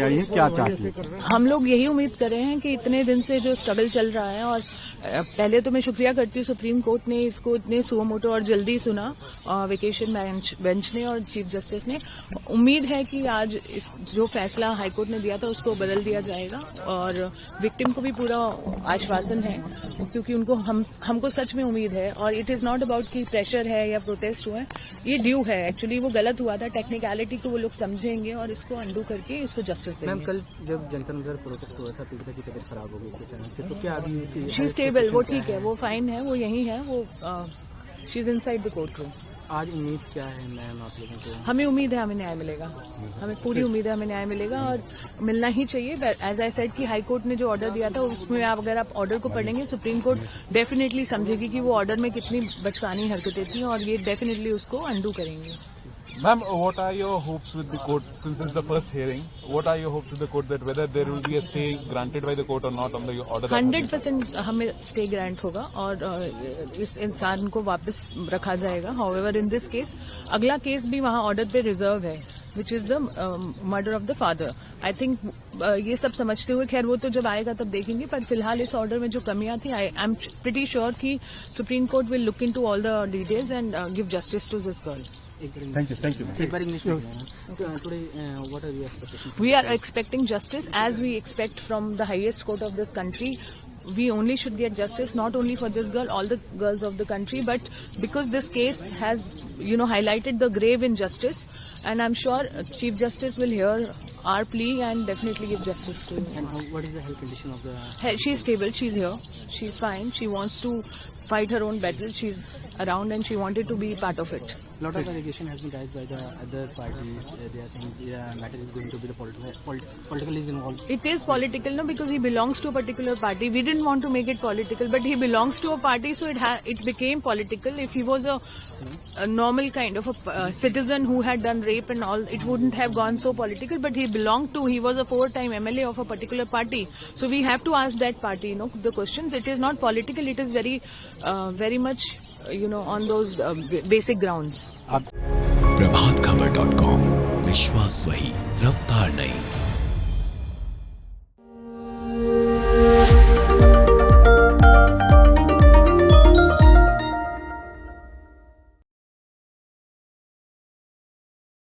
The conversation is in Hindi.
बताइए क्या चाहती है? हम लोग यही उम्मीद कर रहे हैं कि इतने दिन से जो स्ट्रगल चल रहा है, और पहले तो मैं शुक्रिया करती हूँ सुप्रीम कोर्ट ने इसको इतने सुओ मोटो और जल्दी सुना, वेकेशन बेंच ने और चीफ जस्टिस ने। उम्मीद है कि आज इस जो फैसला हाईकोर्ट ने दिया था उसको बदल दिया जाएगा, और विक्टिम को भी पूरा आश्वासन है, क्योंकि उनको हमको सच में उम्मीद है। और इट इज नॉट अबाउट कि प्रेशर है या प्रोटेस्ट हुआ है, ये ड्यू है। एक्चुअली वो गलत हुआ था, टेक्निकलिटी को वो लोग समझेंगे और इसको अंडू करके इसको जस्टिस देंगे। मैम, कल जब जनता नगर प्रोटेस्ट हुआ था, पीड़िता की तबीयत खराब हो गई थी अचानक से, तो क्या अभी शी स्टेबल, वो ठीक है, वो फाइन है, वो यहीं है, वो she is inside the court room. आज उम्मीद क्या है मैम आप लोगों को? हमें उम्मीद है हमें न्याय मिलेगा, हमें पूरी उम्मीद है हमें न्याय मिलेगा, और मिलना ही चाहिए। एज आई सेड कि हाई कोर्ट ने जो ऑर्डर दिया था उसमें अगर आप ऑर्डर को पढ़ेंगे, सुप्रीम कोर्ट डेफिनेटली समझेगी कि वो ऑर्डर में कितनी बचकानी हरकतें थी, और ये डेफिनेटली उसको अंडू करेंगे। Ma'am, what are your hopes with the court since it's the first hearing? What are your hopes with the court that whether there will be a stay granted by the court or not on the order? 100% हमें स्टे ग्रांट होगा और इस इंसान को वापस रखा जाएगा। हाउएवर इन दिस केस अगला केस भी वहाँ ऑर्डर पे रिजर्व है, which is the murder of the father. I think ये सब समझते हुए, खैर वो तो जब आएगा तब देखेंगे, पर फिलहाल इस ऑर्डर में जो कमियां थी, आई एम प्रीटी श्योर कि Supreme Court will look into all the details and give justice to this girl. Thank you. एक बार इंग्लिश में today what are your expectations? We are expecting justice as we expect from the highest court of this country. We only should get justice not only for this girl, all the girls of the country, but because this case has, highlighted the grave injustice, and I'm sure Chief Justice will hear our plea and definitely give justice to her. And what is the health condition of the? She's stable. She's here. She's fine. She wants to fight her own battle. She's around and she wanted to be part of it. Lot of allegation has been raised by the other parties. They are saying the matter is going to be the political is involved. It is political, no, because he belongs to a particular party. We didn't want to make it political, but he belongs to a party, so it became political. If he was a normal kind of a citizen who had done rape and all, it wouldn't have gone so political. But he was a 4-time MLA of a particular party, so we have to ask that party, the questions. It is not political. It is very much, on those basic grounds. प्रभातखबर.com, विश्वास वही, रफ्तार नहीं।